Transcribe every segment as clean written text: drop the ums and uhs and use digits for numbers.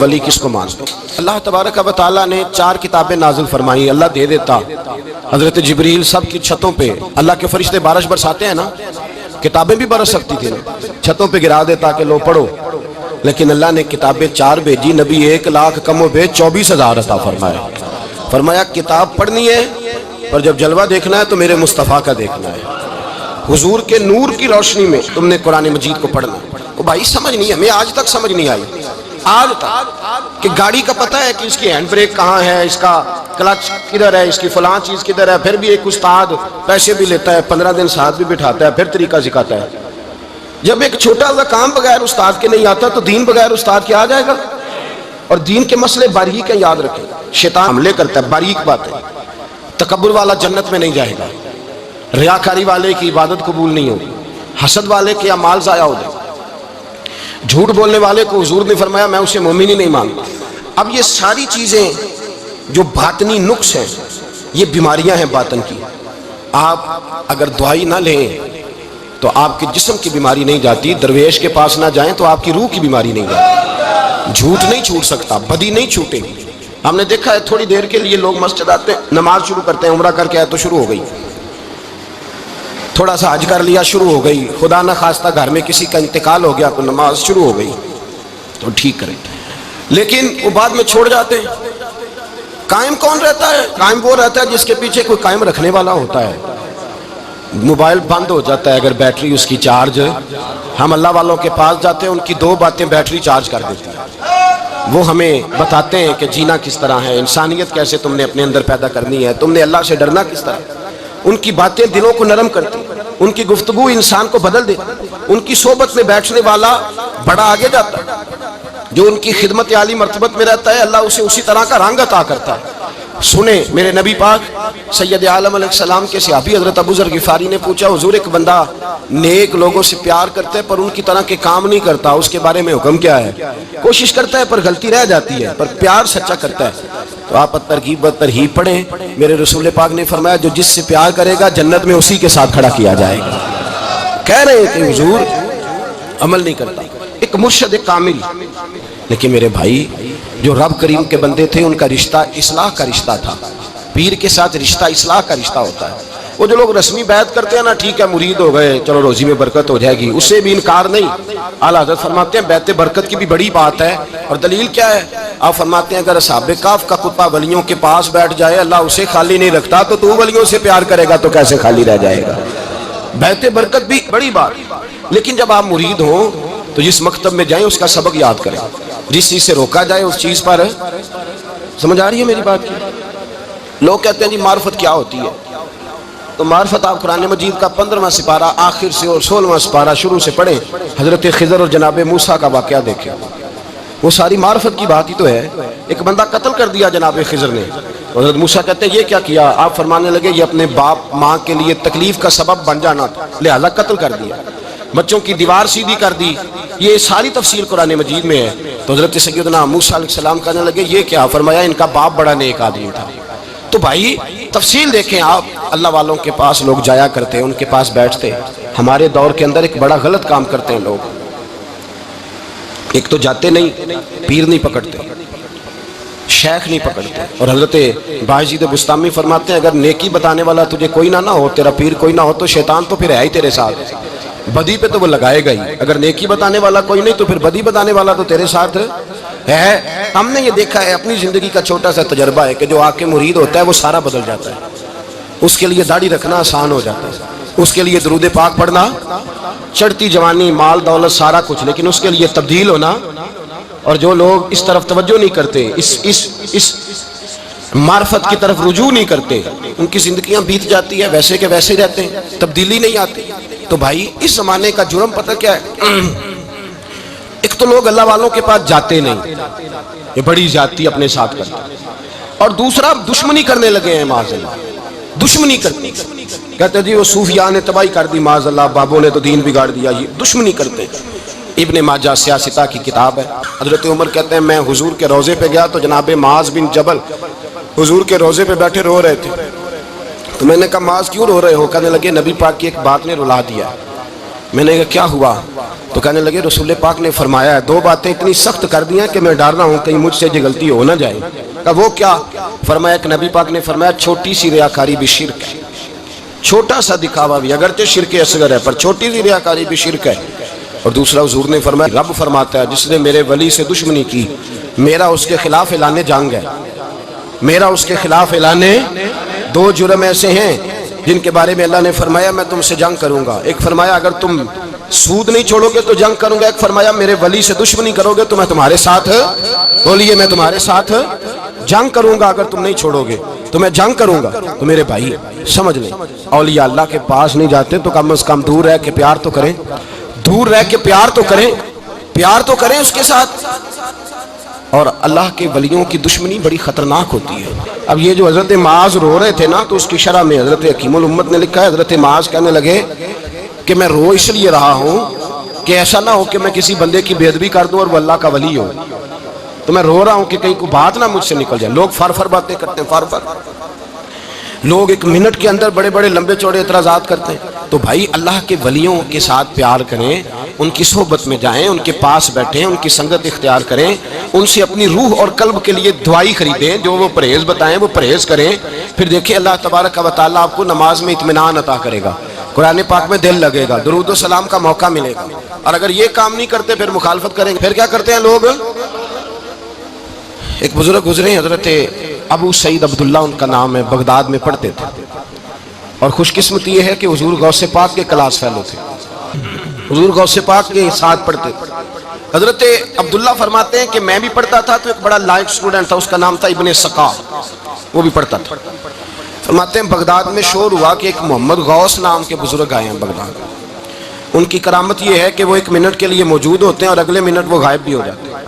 ولی کس کو مانتے ہو؟ اللہ تبارک و تعالیٰ نے 4 کتابیں نازل فرمائی. اللہ دے دیتا حضرت جبریل سب کی چھتوں پہ، اللہ کے فرشتے بارش برساتے ہیں نا، کتابیں بھی برس سکتی تھی نا، چھتوں پہ گرا دیتا کہ لو پڑھو، لیکن اللہ نے کتابیں 4 بھیجی. نبی 1 لاکھ کم و بیش 24,000 عطا فرمایا. فرمایا کتاب پڑھنی ہے پر جب جلوہ دیکھنا ہے تو میرے مصطفیٰ کا دیکھنا ہے، حضور کے نور کی روشنی میں تم نے قرآن مجید کو پڑھنا. وہ بھائی سمجھ نہیں، ہمیں آج تک سمجھ نہیں آئی آج تک کہ گاڑی کا پتہ ہے کہ اس کی ہینڈ بریک کہاں ہے، اس کا کلچ کدھر ہے، اس کی فلاں چیز کدھر ہے. پھر بھی ایک استاد پیسے بھی لیتا ہے، 15 دن ساتھ بھی بٹھاتا ہے، پھر طریقہ سکھاتا ہے. جب ایک چھوٹا سا کام بغیر استاد کے نہیں آتا تو دین بغیر استاد کے آ جائے گا. اور دین کے مسئلے باریک ہیں، یاد رکھیں. شیطان حملے کرتا ہے، باریک بات ہے. تکبر والا جنت میں نہیں جائے گا، ریاکاری والے کی عبادت قبول نہیں ہوگی، حسد والے کے اعمال ضائع ہو جائے، جھوٹ بولنے والے کو حضور نے فرمایا میں اسے مومن ہی نہیں مانتا. اب یہ ساری چیزیں جو باطنی نقص ہیں، یہ بیماریاں ہیں باطن کی. آپ اگر دوائی نہ لیں تو آپ کے جسم کی بیماری نہیں جاتی، درویش کے پاس نہ جائیں تو آپ کی روح کی بیماری نہیں جاتی. جھوٹ نہیں چھوٹ سکتا، بدی نہیں چھوٹے گی. ہم نے دیکھا ہے تھوڑی دیر کے لیے لوگ مسجد آتے ہیں، نماز شروع کرتے ہیں، عمرہ کر کے آئے تو شروع ہو گئی، تھوڑا سا حج کر لیا شروع ہو گئی، خدا نہ خواستہ گھر میں کسی کا انتقال ہو گیا تو نماز شروع ہو گئی. تو ٹھیک کریں، لیکن وہ بعد میں چھوڑ جاتے ہیں. قائم کون رہتا ہے؟ قائم وہ رہتا ہے جس کے پیچھے کوئی قائم رکھنے والا ہوتا ہے. موبائل بند ہو جاتا ہے اگر بیٹری اس کی چارج، ہم اللہ والوں کے پاس جاتے ہیں، ان کی 2 باتیں بیٹری چارج کر دیتی ہیں. وہ ہمیں بتاتے ہیں کہ جینا کس طرح ہے، انسانیت کیسے تم نے اپنے اندر پیدا کرنی ہے، تم نے اللہ سے ڈرنا کس طرح. ان کی باتیں دلوں کو نرم کرتی، ان کی گفتگو انسان کو بدل دیتی. ان کی صحبت میں بیٹھنے والا بڑا آگے جاتا ہے. جو ان کی خدمت عالی مرتبت میں رہتا ہے اللہ اسے اسی طرح کا رنگ عطا کرتا ہے. سنیں میرے نبی پاک سید عالم علیہ السلام کے صحابی حضرت ابو ذر غفاری نے پوچھا حضور ایک بندہ نیک لوگوں سے پیار کرتا ہے پر ان کی طرح کے کام نہیں کرتا، اس کے بارے میں حکم کیا ہے؟ کوشش کرتا ہے پر غلطی رہ جاتی ہے، پر پیار سچا کرتا ہے. تو آپ ترغیب و ترہیب پڑھیں. میرے رسول پاک نے فرمایا جو جس سے پیار کرے گا جنت میں اسی کے ساتھ کھڑا کیا جائے گا. کہہ رہے ہیں کہ حضور عمل نہیں کرتا، ایک مرشد کامل. لیکن میرے بھائی جو رب کریم کے بندے تھے ان کا رشتہ اصلاح کا رشتہ تھا. پیر کے ساتھ رشتہ اصلاح کا رشتہ ہوتا ہے. وہ جو لوگ رسمی بیعت کرتے ہیں نا، ٹھیک ہے مرید ہو گئے چلو روزی میں برکت ہو جائے گی، اس سے بھی انکار نہیں. اعلیٰ حضرت فرماتے ہیں بیعت برکت کی بھی بڑی بات ہے. اور دلیل کیا ہے؟ آپ فرماتے ہیں اگر اصحاب کہف کا کتا ولیوں کے پاس بیٹھ جائے اللہ اسے خالی نہیں رکھتا تو ولیوں سے پیار کرے گا تو کیسے خالی رہ جائے گا. بیعت برکت بھی بڑی بات. لیکن جب آپ مرید ہوں تو جس مکتب میں جائیں اس کا سبق یاد کریں، جس چیز سے روکا جائے اس چیز پر. سمجھ آ رہی ہے میری بات کی؟ لوگ کہتے ہیں جی معرفت کیا ہوتی ہے، تو معرفت آپ قرآن مجید کا 15واں سپارہ آخر سے اور 16واں سپارہ شروع سے پڑھیں. حضرت خضر اور جناب موسیٰ کا واقعہ دیکھیں، وہ ساری معرفت کی بات ہی تو ہے. ایک بندہ قتل کر دیا جناب خضر نے، حضرت موسیٰ کہتے ہیں یہ کیا کیا؟ آپ فرمانے لگے یہ اپنے باپ ماں کے لیے تکلیف کا سبب بن جانا تھا لہذا قتل کر دیا، بچوں کی دیوار سیدھی کر دی. یہ ساری تفصیل قرآن مجید میں ہے. تو حضرت سیدنا موسیٰ علیہ السلام کہنے لگے یہ کیا؟ فرمایا ان کا باپ بڑا نیک آدمی تھا. تو بھائی تفصیل دیکھیں آپ. اللہ والوں کے پاس لوگ جایا کرتے ہیں، ان کے پاس بیٹھتے. ہمارے دور کے اندر ایک بڑا غلط کام کرتے ہیں لوگ. ایک تو جاتے نہیں، پیر نہیں پکڑتے، شیخ نہیں پکڑتے. اور حضرت باجید بستامی فرماتے ہیں اگر نیکی بتانے والا تجھے کوئی نہ ہو، تیرا پیر کوئی نہ ہو تو شیطان تو پھر ہے ہی تیرے ساتھ. بدی پہ تو وہ لگائے گا ہی. اگر نیکی بتانے والا کوئی نہیں تو پھر بدی بتانے والا تو تیرے ساتھ ہے. ہم نے یہ دیکھا ہے، اپنی زندگی کا چھوٹا سا تجربہ ہے کہ جو آ کے مرید ہوتا ہے وہ سارا بدل جاتا ہے. اس کے لیے داڑھی رکھنا آسان ہو جاتا ہے، اس کے لیے درود پاک پڑھنا، چڑھتی جوانی مال دولت سارا کچھ، لیکن اس کے لیے تبدیل ہونا. اور جو لوگ اس طرف توجہ نہیں کرتے، اس معرفت کی طرف رجوع نہیں کرتے، ان کی زندگیاں بیت جاتی ہے ویسے کہ ویسے رہتے ہیں، تبدیلی نہیں آتی. تو بھائی اس زمانے کا جرم پتہ کیا ہے؟ ایک تو لوگ اللہ والوں کے پاس جاتے نہیں، یہ بڑی زیادتی اپنے ساتھ کرتے ہیں. اور دوسرا دشمنی کرنے لگے ہیں معاذ اللہ. دشمنی کرتے کہتے ہیں جی وہ صوفیاء نے تباہی کر دی معاذ اللہ، بابوں نے تو دین بگاڑ دیا. یہ دشمنی کرتے ہیں. ابن ماجہ سیاستہ کی کتاب ہے. حضرت عمر کہتے ہیں میں حضور کے روضے پہ گیا تو جناب معاذ بن جبل حضور کے روضے پہ بیٹھے رو رہے تھے. تو میں نے کہا معاذ کیوں رو رہے ہو؟ کہنے لگے نبی پاک کی ایک بات نے رلا دیا. میں نے کہا کیا ہوا؟ تو کہنے لگے رسول پاک نے فرمایا ہے 2 باتیں اتنی سخت کر دی ہیں کہ میں ڈر رہا ہوں کہیں مجھ سے یہ غلطی ہو نہ جائے۔ کہا وہ کیا؟ فرمایا ایک نبی پاک نے فرمایا چھوٹی سی ریاکاری بھی شرک ہے، چھوٹا سا دکھاوا بھی، اگرچہ شرک اصغر ہے پر چھوٹی سی ریاکاری بھی شرک ہے۔ اور دوسرا حضور نے فرمایا رب فرماتا ہے جس نے میرے ولی سے دشمنی کی میرا اس کے خلاف اعلان جنگ ہے، میرا اس کے خلاف اعلان 2 جرم ایسے ہیں جن کے بارے میں اللہ نے فرمایا میں تم سے جنگ کروں گا۔ ایک فرمایا اگر تم سود نہیں چھوڑو گے تو جنگ کروں گا، ایک فرمایا میرے ولی سے دشمنی کرو گے تو میں تمہارے ساتھ، بولیے میں تمہارے ساتھ جنگ کروں گا، اگر تم نہیں چھوڑو گے تو میں جنگ کروں گا۔ تو میرے بھائی سمجھ لیں اولیاء اللہ کے پاس نہیں جاتے تو کم از کم دور رہ کے پیار تو کریں، دور رہ کے پیار تو کریں، پیار تو کریں اس کے ساتھ۔ اور اللہ کے ولیوں کی دشمنی بڑی خطرناک ہوتی ہے۔ اب یہ جو حضرت معاذ رو رہے تھے نا تو اس کی شرح میں حضرت حکیم الامت نے لکھا ہے حضرت معاذ کہنے لگے کہ میں رو اس لیے رہا ہوں کہ ایسا نہ ہو کہ میں کسی بندے کی بے ادبی کر دوں اور وہ اللہ کا ولی ہو، تو میں رو رہا ہوں کہ کہیں کوئی بات نہ مجھ سے نکل جائے۔ لوگ فر باتیں کرتے ہیں، فر لوگ 1 منٹ کے اندر بڑے بڑے لمبے چوڑے اعتراضات کرتے ہیں۔ تو بھائی اللہ کے ولیوں کے ساتھ پیار کریں، ان کی صحبت میں جائیں، ان کے پاس بیٹھیں، ان کی سنگت اختیار کریں، ان سے اپنی روح اور قلب کے لیے دعائی خریدیں، جو وہ پرہیز بتائیں وہ پرہیز کریں، پھر دیکھیں اللہ تبارک و تعالیٰ آپ کو نماز میں اطمینان عطا کرے گا، قرآن پاک میں دل لگے گا، درود و سلام کا موقع ملے گا۔ اور اگر یہ کام نہیں کرتے پھر مخالفت کریں گے۔ پھر کیا کرتے ہیں لوگ؟ ایک بزرگ گزرے حضرت ابو سعید عبداللہ ان کا نام ہے، بغداد میں پڑھتے تھے، اور خوش قسمتی یہ ہے کہ حضور غوث پاک کے کلاس فیلو تھے، حضور غوث پاک کے ساتھ پڑھتے تھے۔ حضرت عبداللہ فرماتے ہیں کہ میں بھی پڑھتا تھا تو ایک بڑا لائق سٹوڈنٹ تھا، اس کا نام تھا ابن سقا، وہ بھی پڑھتا تھا۔ فرماتے ہیں بغداد میں شور ہوا کہ ایک محمد غوث نام کے بزرگ آئے ہیں بغداد۔ ان کی کرامت یہ ہے کہ وہ 1 منٹ کے لیے موجود ہوتے ہیں اور اگلے منٹ وہ غائب بھی ہو جاتے ہیں۔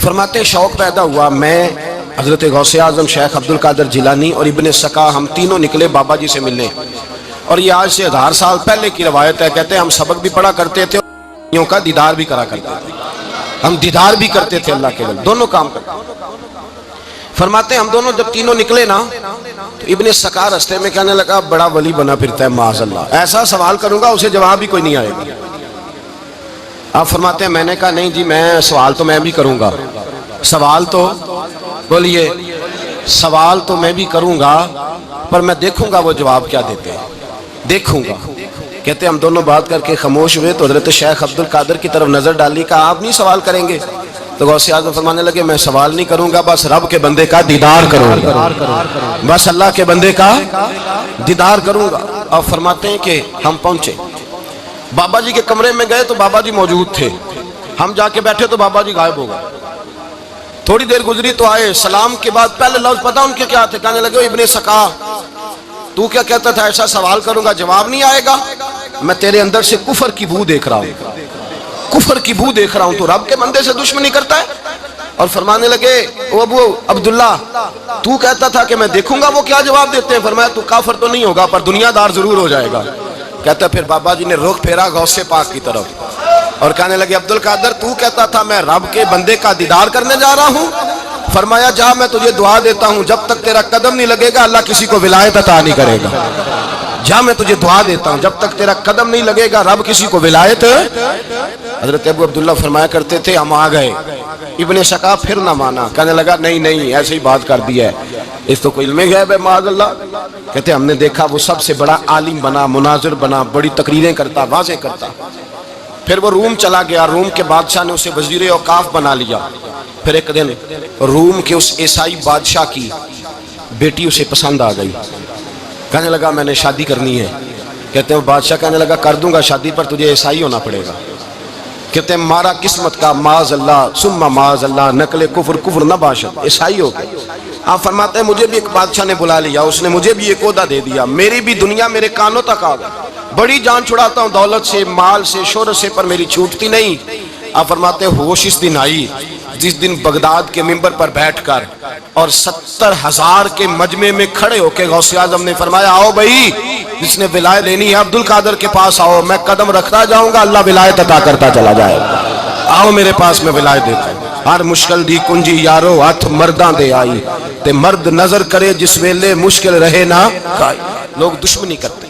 فرماتے ہیں شوق پیدا ہوا، میں حضرت غوث اعظم شیخ عبد القادر جیلانی اور ابن سقا ہم تینوں نکلے بابا جی سے ملنے، اور یہ آج سے 1000 سال پہلے کی روایت ہے۔ کہتے ہیں ہم سبق بھی پڑھا کرتے تھے اور کا دیدار بھی کرا کرتے تھے، ہم دیدار بھی کرتے تھے اللہ کے لیے، دونوں کام کرتے۔ فرماتے ہیں ہم دونوں جب تینوں نکلے نا تو ابن سقا رستے میں کہنے لگا بڑا ولی بنا پھرتا ہے معاذ اللہ، ایسا سوال کروں گا اسے جواب بھی کوئی نہیں آئے گا۔ آپ فرماتے ہیں میں نے کہا نہیں جی میں سوال تو میں بھی کروں گا، سوال تو بولیے سوال تو میں بھی کروں گا، پر میں دیکھوں گا وہ جواب کیا دیتے ہیں، دیکھوں گا۔ کہتے ہیں ہم دونوں بات کر کے خاموش ہوئے تو حضرت شیخ عبد القادر کی طرف نظر ڈالی، کہا آپ نہیں سوال کریں گے؟ تو غوث اعظم فرمانے لگے میں سوال نہیں کروں گا، بس رب کے بندے کا دیدار کروں گا، بس اللہ کے بندے کا دیدار کروں گا۔ اور فرماتے ہیں کہ ہم پہنچے بابا جی کے کمرے میں، گئے تو بابا جی موجود تھے، ہم جا کے بیٹھے تو بابا جی غائب ہو گئے۔ تھوڑی دیر گزری تو آئے، سلام کے بعد پہلے لفظ پتہ ان کے کیا تھے؟ کہنے لگے ابن سقا تو کیا کہتا تھا ایسا سوال کروں گا جواب نہیں آئے گا؟ میں تیرے اندر سے کفر کی بو دیکھ رہا ہوں، کفر کی بو دیکھ رہا ہوں، تو رب کے بندے سے دشمنی کرتا ہے۔ اور فرمانے لگے او ابو عبداللہ تو کہتا تھا کہ میں دیکھوں گا وہ کیا جواب دیتے ہیں۔ فرمایا تو کافر تو نہیں ہوگا پر دنیا دار ضرور ہو جائے گا۔ کہتا پھر بابا جی نے رخ پھیرا غوث پاک کی طرف اور کہنے لگے عبد القادر تو کہتا تھا میں رب کے بندے کا دیدار کرنے جا رہا ہوں، فرمایا جا میں تجھے دعا دیتا ہوں جب تک تیرا قدم نہیں لگے گا اللہ کسی کو ولایت عطا نہیں کرے گا، جا میں تجھے دعا دیتا ہوں جب تک تیرا قدم نہیں لگے گا رب کسی کو ولایت۔ حضرت ابو عبداللہ فرمایا کرتے تھے ہم آ گئے، ابن سقا پھر نہ مانا، کہنے لگا نہیں نہیں ایسے ہی بات کر دی ہے، اس تو کوئی علم غیب ہے معاذ اللہ۔ کہتے ہم نے دیکھا وہ سب سے بڑا عالم بنا، مناظر بنا، بڑی تقریریں کرتا، واضح کرتا۔ پھر وہ روم چلا گیا، روم کے بادشاہ نے اسے وزیر اوقاف بنا لیا۔ پھر ایک دن روم کے اس عیسائی بادشاہ کی بیٹی اسے پسند آ گئی، کہنے لگا میں نے شادی کرنی ہے۔ کہتے ہیں وہ بادشاہ کہنے لگا کر دوں گا شادی پر تجھے عیسائی ہونا پڑے گا۔ کہتے ہیں مارا قسمت کا معاذ اللہ ثم معاذ اللہ، نقل کفر کفر نہ باشد، عیسائی ہو گئے۔ آپ فرماتے ہیں مجھے بھی ایک بادشاہ نے بلا لیا، اس نے مجھے بھی ایک عہدہ دے دیا، میری بھی دنیا میرے کانوں تک آ گئی، بڑی جان چھڑاتا ہوں دولت سے مال سے شہرت سے پر میری چھوٹتی نہیں۔ آپ فرماتے ہیں ہوش اس دن آئی جس دن بغداد کے منبر پر بیٹھ کر اور 70,000 کے مجمع میں کھڑے ہو کے غوث اعظم نے فرمایا آؤ بھائی جس نے ولایت لینی ہے عبد القادر کے پاس آؤ، میں قدم رکھتا جاؤں گا اللہ ولایت عطا کرتا چلا جائے گا، آؤ میرے پاس میں ولایت دیتا ہوں۔ ہر مشکل دی کنجی یارو ہاتھ مرداں دے آئی تے مرد نظر کرے جس ویلے مشکل رہے نہ کائی۔ لوگ دشمنی کرتے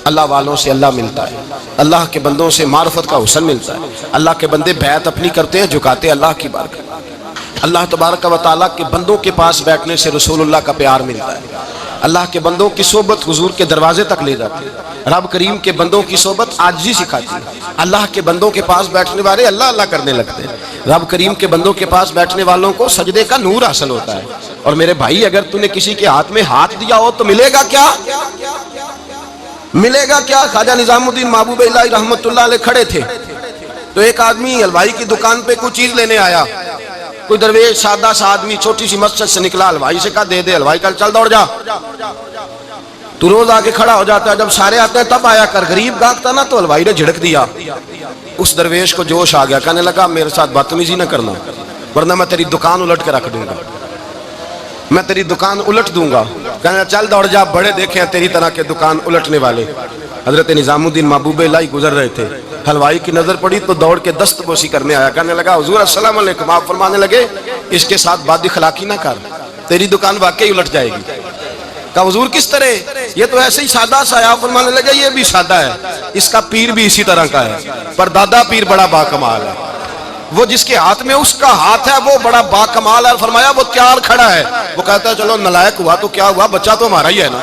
اللہ والوں سے اللہ ملتا ہے، اللہ کے بندوں سے معرفت کا حسن ملتا ہے، اللہ کے بندے بیعت اپنی کرتے ہیں، جھکاتے اللہ کی بارگاہ۔ اللہ تبارک و تعالیٰ کے بندوں کے پاس بیٹھنے سے رسول اللہ کا پیار ملتا ہے، اللہ کے بندوں کی صحبت حضور کے دروازے تک لے جاتی ہے، رب کریم کے بندوں کی صحبت عاجزی سکھاتی ہے، اللہ کے بندوں کے پاس بیٹھنے والے اللہ اللہ کرنے لگتے ہیں، رب کریم کے بندوں کے پاس بیٹھنے والوں کو سجدے کا نور حاصل ہوتا ہے۔ اور میرے بھائی اگر تو نے کسی کے ہاتھ میں ہاتھ دیا ہو تو ملے گا کیا؟ ملے گا کیا؟ خواجہ نظام الدین محبوب اللہ رحمت اللہ علیہ کھڑے تھے تو ایک آدمی حلوائی کی دکان پہ کوئی چیز لینے آیا، کوئی درویش سادہ سا آدمی چھوٹی سی مسجد سے نکلا، حلوائی سے کہا دے دے، حلوائی کہا چل دوڑ جا، تو روز آ کے کھڑا ہو جاتا ہے، جب سارے آتے ہیں تب آیا کر، غریب گاہک تھا نا تو حلوائی نے جھڑک دیا، اس درویش کو جوش آ گیا، کہنے لگا میرے ساتھ بدتمیزی نہ کرنا ورنہ میں تیری دکان الٹ کے رکھ دوں گا، میں تیری دکان الٹ دوں گا، کہنے چل دوڑ جا، بڑے دیکھے ہیں تیری طرح کے دکان الٹنے والے۔ حضرت نظام الدین محبوب اللہ گزر رہے تھے، حلوائی کی نظر پڑی تو دوڑ کے دست بوسی کرنے آیا، کہنے لگا حضور السلام علیکم، آپ فرمانے لگے اس کے ساتھ بد اخلاقی نہ کر، تیری دکان واقعی الٹ جائے گی۔ کہا حضور کس طرح؟ یہ تو ایسے ہی سادہ سا ہے، آپ فرمانے لگے یہ بھی سادہ ہے، اس کا پیر بھی اسی طرح کا ہے، پر دادا پیر بڑا باکمال ہے، وہ جس کے ہاتھ میں اس کا ہاتھ ہے وہ بڑا باکمال ہے، فرمایا وہ تیار کھڑا ہے، وہ کہتا ہے چلو نالائق ہوا تو کیا ہوا، بچہ تو ہمارا ہی ہے نا،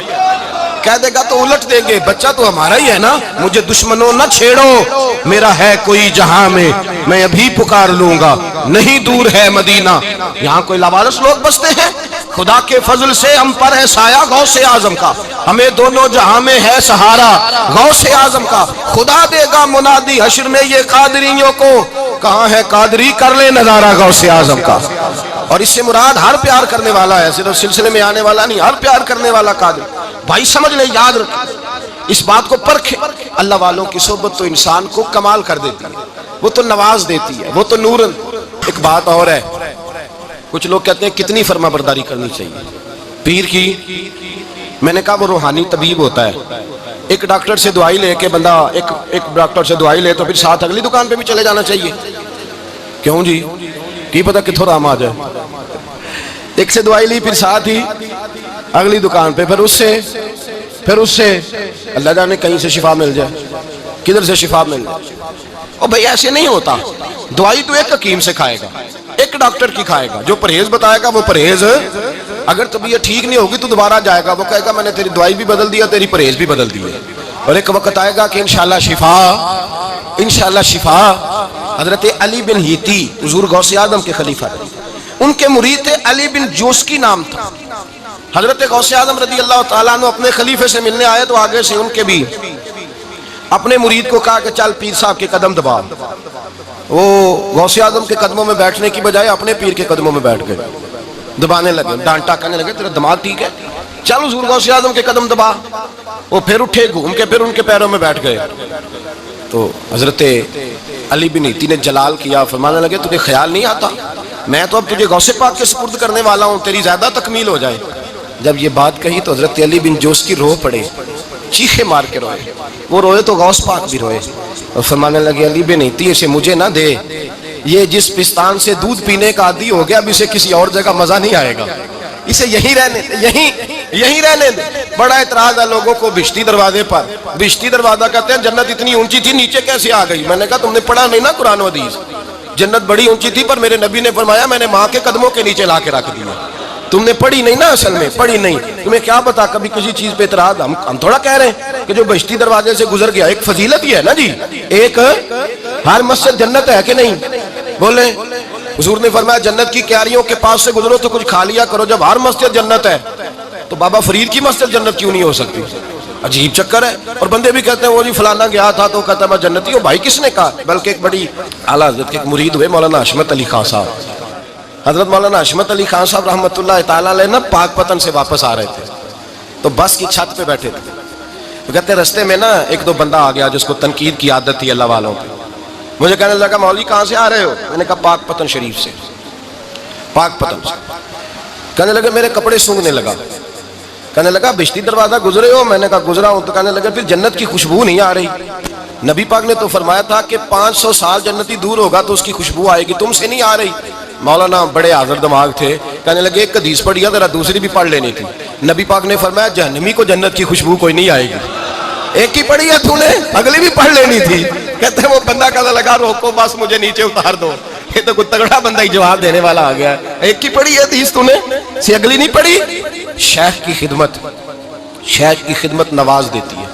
کہہ دے گا تو الٹ دیں گے، بچہ تو ہمارا ہی ہے نا، مجھے دشمنوں نہ چھیڑو، میرا ہے کوئی جہاں میں ابھی پکار لوں گا، نہیں دور ہے مدینہ۔ یہاں کوئی لاوارث لوگ بستے ہیں، خدا کے فضل سے ہم پر ہے سایہ غوث اعظم کا، ہمیں دونوں جہاں میں ہے سہارا غوث اعظم کا، خدا دے گا منادی حشر میں یہ قادریوں کو، کہاں ہے قادری کر لے نظارہ غوث اعظم کا۔ اور اس سے مراد ہر پیار کرنے والا ہے، صرف سلسلے میں آنے والا نہیں، ہر پیار کرنے والا قادر۔ بھائی سمجھ لیں، یاد رکھیں، اس بات کو پرکھیں، اللہ والوں کی صحبت تو انسان کو کمال کر دیتی ہے، وہ تو نواز دیتی ہے، وہ تو نورن۔ ایک بات اور ہے، کچھ لوگ کہتے ہیں کتنی فرما برداری کرنی چاہیے پیر کی؟ میں نے کہا وہ روحانی طبیب ہوتا ہے، ایک ڈاکٹر سے دوائی لے کے بندہ ایک ڈاکٹر سے دوائی لے تو پھر ساتھ اگلی دکان پہ بھی چلے جانا چاہیے، کیوں جی؟ کی پتہ کتھوں رام آ جائے، ایک سے دوائی لی پھر ساتھ ہی اگلی دکان پہ، پھر اس سے اللہ جانے کہیں سے شفا مل جائے، کدھر سے شفا مل جائے۔ اور بھئی ایسے نہیں ہوتا، دوائی تو ایک حکیم سے کھائے گا، ایک ڈاکٹر کی کھائے گا، جو پرہیز بتائے گا وہ پرہیز، اگر طبیعت ٹھیک نہیں ہوگی تو دوبارہ جائے گا، وہ کہے گا میں نے تیری دوائی بھی بدل دیا، تیری پرہیز بھی بدل دیا، اور ایک وقت آئے گا کہ انشاءاللہ شفا۔ حضرت علی بن ہیتی حضور غوث اعظم کے خلیفہ تھے، ان کے مرید تھے علی بن جوسکی نام تھا۔ حضرت غوث اعظم رضی اللہ تعالیٰ عنہ اپنے خلیفے سے ملنے آئے تو آگے سے ان کے بھی اپنے مرید کو کہا کہ چل پیر صاحب کے قدم دبا، وہ غوث اعظم کے قدموں میں بیٹھنے کی بجائے اپنے پیر کے قدموں میں بیٹھ گئے، دبانے لگے، ڈانٹا، کہنے لگے تیرا دماغ ٹھیک ہے، چل حضور غوث اعظم کے قدم دبا۔ وہ پھر اٹھے، گھوم کے پھر ان کے پیروں میں بیٹھ گئے، تو حضرت علی بن ہیتی نے جلال کیا، فرمانے لگے تجھے خیال نہیں آتا میں تو اب تجھے غوث پاک کے سپرد کرنے والا ہوں، تیری زیادہ تکمیل ہو جائے۔ جب یہ بات کہی تو حضرت علی بن جوسکی رو پڑے، چیخے مار کے روئے، وہ روئے تو غوث پاک بھی روئے، اور فرمانے لگے علی بن ہیتی اسے مجھے نہ دے، یہ جس پستان سے دودھ پینے کا عادی ہو گیا اب اسے کسی اور جگہ مزہ نہیں آئے گا، اسے یہیں رہنے دے، یہیں رہنے دے۔ بڑا اعتراض ہے لوگوں کو بہشتی دروازے پر، بہشتی دروازہ کہتے ہیں جنت اتنی اونچی تھی نیچے کیسے آ گئی؟ میں نے کہا تم نے پڑھا نہیں نا قرآن و حدیث، جنت بڑی اونچی تھی پر میرے نبی نے فرمایا میں نے ماں کے قدموں کے نیچے لا کے رکھ دیا، تم نے پڑھی نہیں نا، اصل میں پڑھی نہیں، تمہیں کیا پتا کبھی کسی چیز پہ اعتراض، ہم تھوڑا کہہ رہے ہیں کہ جو بہشتی دروازے سے گزر گیا، ایک فضیلت ہی ہے نا جی، ایک ہر مسجد جنت ہے کہ نہیں؟ بولیں، حضور نے فرمایا جنت کی کیاریوں کے پاس سے گزرو تو کچھ کھا لیا کرو، جب ہر مسجد جنت ہے تو بابا فرید کی مسجد جنت کیوں نہیں ہو سکتی؟ عجیب چکر ہے۔ اور بندے بھی کہتے ہیں وہ جی فلانا گیا تھا تو کہتا ہے میں جنتی ہوں، بھائی کس نے کہا؟ بلکہ ایک بڑی اعلیٰ حضرت کے ایک مرید ہوئے مولانا حشمت علی خان صاحب، حضرت مولانا حشمت علی خان صاحب رحمۃ اللہ تعالیٰ علیہ نا پاک پتن سے واپس آ رہے تھے تو بس کی چھت پہ بیٹھے تھے، تو کہتے ہیں رستے میں نا ایک دو بندہ آ گیا جس کو تنقید کی عادت تھی اللہ والوں کی، مجھے کہنے لگا مولوی کہاں سے آ رہے ہو؟ میں نے کہا پاک پتن شریف سے، پاک پتن سے۔ کہنے لگا میرے کپڑے سونگنے لگا، کہنے لگا بہشتی دروازہ گزرے ہو؟ میں نے کہا گزرا ہوں۔ تو کہنے لگا پھر جنت کی خوشبو نہیں آ رہی؟ نبی پاک نے تو فرمایا تھا کہ 500 سال جنتی دور ہوگا تو اس کی خوشبو آئے گی، تم سے نہیں آ رہی؟ مولانا بڑے حاضر دماغ تھے، کہنے لگے ایک حدیث پڑھی ہے ذرا دوسری بھی پڑھ لینی تھی، نبی پاک نے فرمایا جہنمی کو جنت کی خوشبو کوئی نہیں آئے گی، ایک ہی پڑھی ہے تو نے, اگلی بھی پڑھ لینی تھی. کہتے ہیں وہ بندہ کہنے لگا روکو بس مجھے نیچے اتار دو, یہ تو کوئی تگڑا بندہ ہی جواب دینے والا آ گیا. ایک ہی پڑھی ہے حدیث تو نے, سی اگلی نہیں پڑھی. شیخ کی خدمت نواز دیتی ہے.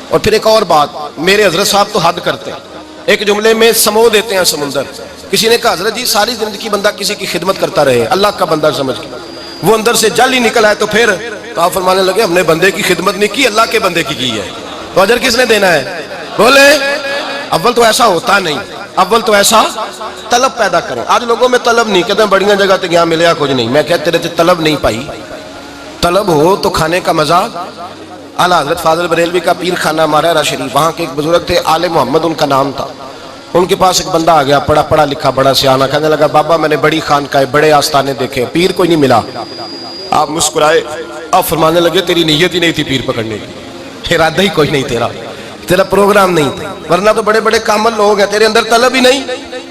اور پھر ایک اور بات, میرے حضرت صاحب تو حد کرتے ہیں, ایک جملے میں سمو دیتے ہیں سمندر. کسی نے کہا حضرت جی ساری زندگی بندہ کسی کی خدمت کرتا رہے اللہ کا بندہ سمجھ کے, وہ اندر سے جل ہی نکل آئے تو پھر تو آپ فرمانے لگے ہم نے بندے کی خدمت نہیں کی, اللہ کے بندے کی ہے. تو اجر کس نے دینا ہے؟ بولے اول تو ایسا ہوتا نہیں, اول تو ایسا طلب پیدا کریں. آج لوگوں میں طلب نہیں, کہتے ہیں بڑیاں جگہ تک یہاں ملیا کچھ نہیں. میں کہتے رہتے طلب نہیں پائی, طلب ہو تو کھانے کا مزہ. اعلیٰ حضرت فاضل بریلوی کا پیر خانہ مارا شریف, وہاں کے ایک بزرگ تھے آل محمد ان کا نام تھا. ان کے پاس ایک بندہ آ گیا, پڑھا لکھا بڑا سیانہ, کہنے لگا بابا میں نے بڑی خانقاہیں بڑے آستانے دیکھے, پیر کوئی نہیں ملا. آپ مسکرائے, آپ فرمانے لگے تیری نیت ہی نہیں تھی پیر پکڑنے کی, ارادہ ہی کوئی نہیں تیرا پروگرام نہیں تھا, ورنہ تو بڑے بڑے کامل لوگ ہیں, تیرے اندر طلب ہی نہیں.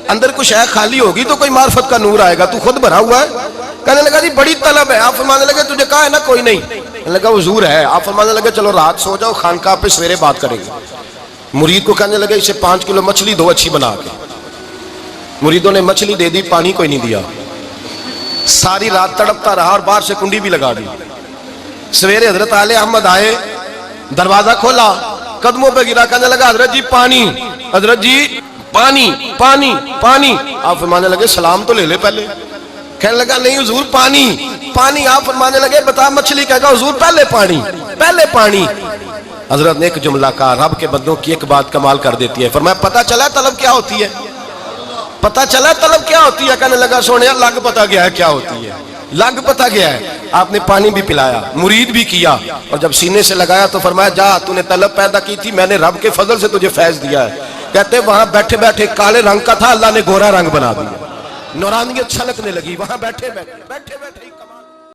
اندر کچھ ہے خالی ہوگی تو کوئی معرفت کا نور آئے گا, تو خود بھرا ہوا ہے. کہنے لگا جی بڑی طلب ہے. آپ فرمانے لگے تجھے کہا ہے نا کوئی نہیں. کہنے لگا حضور ہے. آپ فرمانے لگے چلو رات سو جاؤ, خانقاہ پہ سویرے بات کریں گے. مرید کو کہنے لگے اسے 5 کلو مچھلی دو اچھی بنا کے. مریدوں نے مچھلی دے دی, پانی کوئی نہیں دیا. ساری رات تڑپتا رہا اور باہر سے کنڈی بھی لگا دی. سویرے حضرت آل احمد آئے, دروازہ کھولا, قدموں پہ گرا, کہنے لگا حضرت جی پانی, حضرت جی پانی پانی پانی. آپ فرمانے لگے سلام تو لے لے پہلے. کہنے لگا نہیں حضور پانی پانی. آپ فرمانے لگے بتا مچھلی, کہے گا حضور پہلے پانی. حضرت نے ایک جملہ کہا, رب کے بندوں کی ایک بات کمال کر دیتی ہے. فرمایا پتہ چلا طلب کیا ہوتی ہے, پتہ چلا طلب کیا ہوتی ہے. کہنے لگا سونے لگ پتہ گیا ہے کیا ہوتی ہے, لگ پتہ گیا ہے. آپ نے پانی بھی پلایا, مرید بھی کیا, اور جب سینے سے لگایا تو فرمایا جا تو نے طلب پیدا کی تھی, میں نے رب کے فضل سے تجھے فیض دیا ہے. کہتے وہاں بیٹھے بیٹھے کالے رنگ کا تھا, اللہ نے گورا رنگ بنا دیا, نورانیت چھلکنے لگی وہاں بیٹھے بیٹھے کمال.